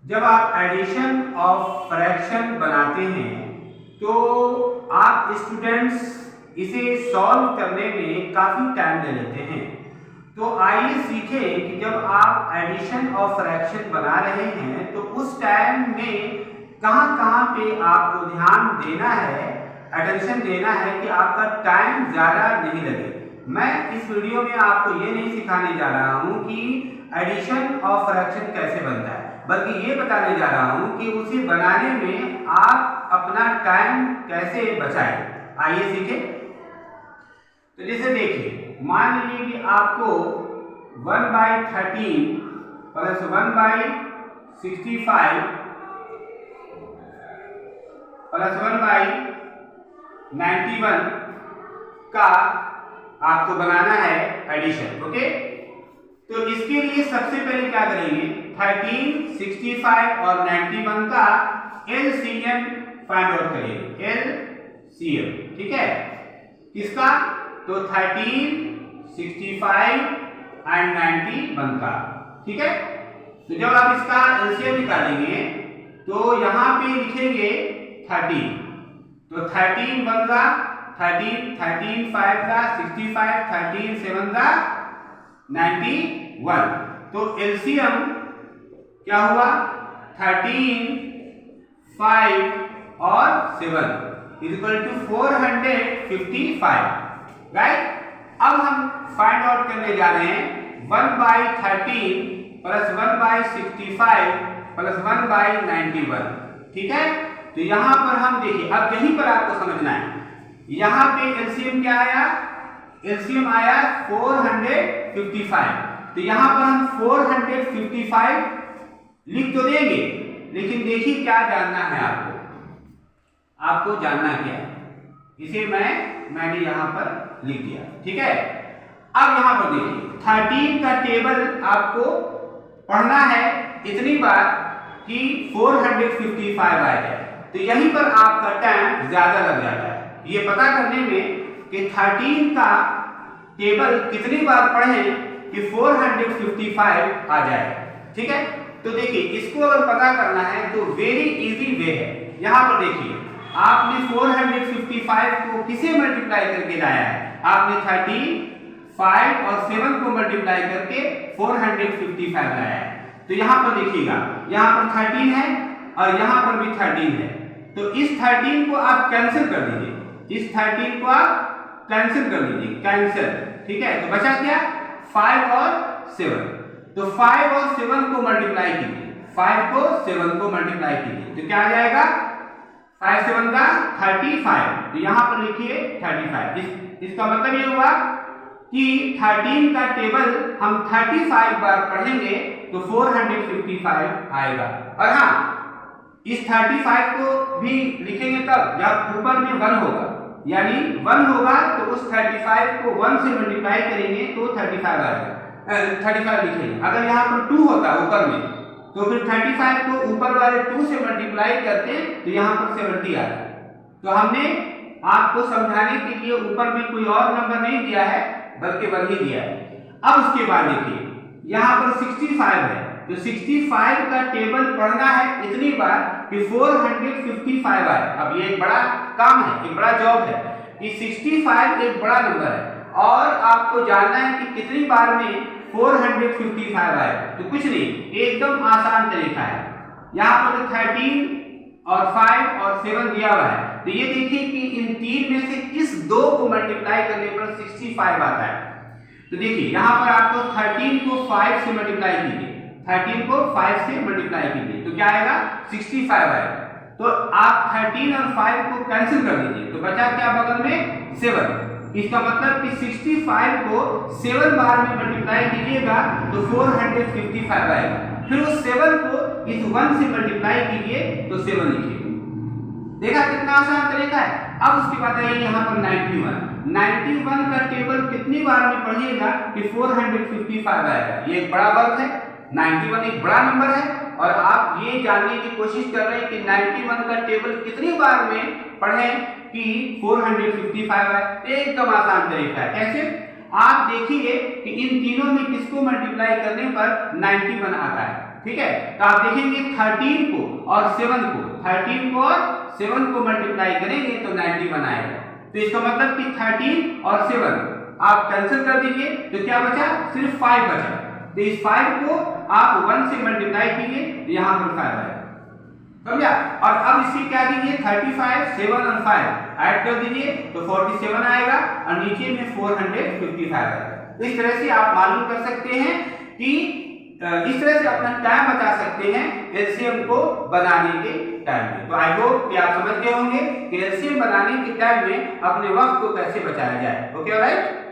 जब आप addition of fraction बनाते हैं तो आप स्टूडेंट्स इसे सॉल्व करने में काफ़ी टाइम ले लेते हैं। तो आइए सीखें कि जब आप एडिशन ऑफ फ्रैक्शन बना रहे हैं तो उस टाइम में कहाँ पे आपको ध्यान देना है, अटेंशन देना है कि आपका टाइम ज़्यादा नहीं लगे। मैं इस वीडियो में आपको ये नहीं सिखाने जा रहा हूँ कि एडिशन ऑफ फ्रैक्शन कैसे बनता है, बल्कि ये बताने जा रहा हूँ कि उसे बनाने में आप अपना टाइम कैसे बचाएं। आइए सीखें। तो जैसे देखिए, मान लीजिए कि आपको 1/13 प्लस 1/65 प्लस 1/91 का आपको बनाना है एडिशन। ओके, तो इसके लिए सबसे पहले क्या करेंगे, 13, 65 और 91 का एलसीएम फाइंड आउट करेंगे। एलसीएम, ठीक है, किसका? तो 13, 65 एंड 91 का, ठीक है। तो जब आप इसका एलसीएम निकालेंगे तो यहां पे लिखेंगे 13, तो 13 1 का 13, 13 5 का 65, 13 7 का 91। तो एलसीएम क्या हुआ? 13, 5 और 7 इक्वल टू 455, राइट। अब हम फाइंड आउट करने जा रहे हैं 1/13 प्लस 1/65 प्लस 1/91, ठीक है। तो यहां पर हम देखिए, अब यहीं पर आपको समझना है, यहां पे एलसीएम क्या आया? एलसीएम आया 455। तो यहां पर हम 455 लिख तो देंगे, लेकिन देखिए क्या जानना है आपको जानना क्या है, इसे मैंने यहां पर लिख दिया, ठीक है। अब यहां पर देखिए 13 का टेबल आपको पढ़ना है इतनी बार कि 455 आ जाए। तो यहीं पर आपका टाइम ज्यादा लग जाता है ये पता करने में कि 13 का टेबल कितनी बार पढ़ें कि 455 आ जाए, ठीक है। तो देखिए, इसको अगर पता करना है तो वेरी इजी वे है। यहां पर देखिए, आपने 455 को किसे मल्टीप्लाई करके लाया है? आपने 13, 5 और 7 को मल्टीप्लाई करके 455 लाया है। तो यहां पर देखिएगा, यहां पर 13 है और यहां पर भी 13 है। तो इस 13 को आप कैंसिल कर दीजिए, इस 13 को आप कैंसिल कर दीजिए, कैंसिल, ठीक है। तो बचा क्या? 5 और 7। तो 5 और 7 को मल्टीप्लाई कीजिए, 5 को 7 को मल्टीप्लाई कीजिए, तो क्या आ जाएगा? 5 7 का 35। तो यहां पर लिखिए 35। इसका मतलब ये हुआ कि 13 का टेबल हम 35 बार पढ़ेंगे तो 455 आएगा। और हाँ, इस 35 को भी लिखेंगे तब जब ऊपर में 1 होगा, यानी 1 होगा तो उस 35 को 1 से मल्टीप्लाई करेंगे तो 35 आएगा, 35 लिखेंगे। अगर यहाँ पर 2 होता ऊपर में तो फिर 35 को ऊपर वाले 2 से मल्टीप्लाई करते तो यहाँ पर 70 आता। तो हमने आपको समझाने के लिए ऊपर में कोई और नंबर नहीं दिया है, बल्कि 1 ही दिया है। अब उसके बाद देखिए, यहाँ पर 65 है, तो 65 का टेबल पढ़ना है इतनी बार कि 455 आए। अब ये एक बड़ा काम है, एक बड़ा जॉब है कि 65 एक बड़ा नंबर है और आपको जानना है कि कितनी बार में 455 आए। तो कुछ नहीं, एकदम आसान तरीका है। यहाँ पर 13 और 5 और 7 दिया हुआ है, तो ये देखिए कि इन तीन में से किस दो को मल्टीप्लाई करने पर 65 आता है। तो देखिए, यहाँ पर आपको 13 को 5 से मल्टीप्लाई कीजिए, 13 को 5 से मल्टीप्लाई कीजिए, तो क्या आएगा? 65 आएगा। तो आप 13 और 5 को कैंसिल कर दीजिए, तो बचा क्या बगल में? 7। इसका मतलब कि 65 को 7 बार में मल्टीप्लाई कीजिएगा तो 455 आएगा। फिर उस 7 को इस 1 से मल्टीप्लाई कीजिए तो 7 लिखिए। देखा कितना आसान तरीका है। अब उसके बाद आइए यहाँ पर 91 का टेबल कितनी बार में पढ़िएगा कि 455 आएगा। ये एक बड़ा वर्ग है, 91 एक बड़ा नंबर है और आप ये जानने की कोशिश कर रहे हैं कि 91 का टेबल कितनी बार में पढ़ें कि 455 आए। एकदम आसान तरीका है। कैसे? आप देखिए कि इन तीनों में किसको मल्टीप्लाई करने पर 91 आता है। ठीक है। तो आप देखेंगे 13 को और 7 को, 13 को और 7 को मल्टीप्लाई करेंगे तो 91 आएगा। तो इसका मतलब कि 13 और 7 आप कैंसिल कर दीजिए तो क्या बचा, सिर्फ 5 बचा। तो इस 5 को आप 1 से मल्टीप्लाई कीजिए तो यहाँ पर 5 आएगा, समझा। और अब इसकी क्या कीजिए, 35, 7 और 5 ऐड कर दीजिए तो 47 आएगा और नीचे में 455 आएगा। इस तरह से आप मालूम कर सकते हैं कि इस तरह से अपना टाइम बचा सकते हैं एलसीएम को बनाने के टाइम में। तो आई होप कि आप समझ गए होंगे कि एलसीएम बनाने के टाइम में अपने वक्त को कैसे बचाया जाए। Okay, alright.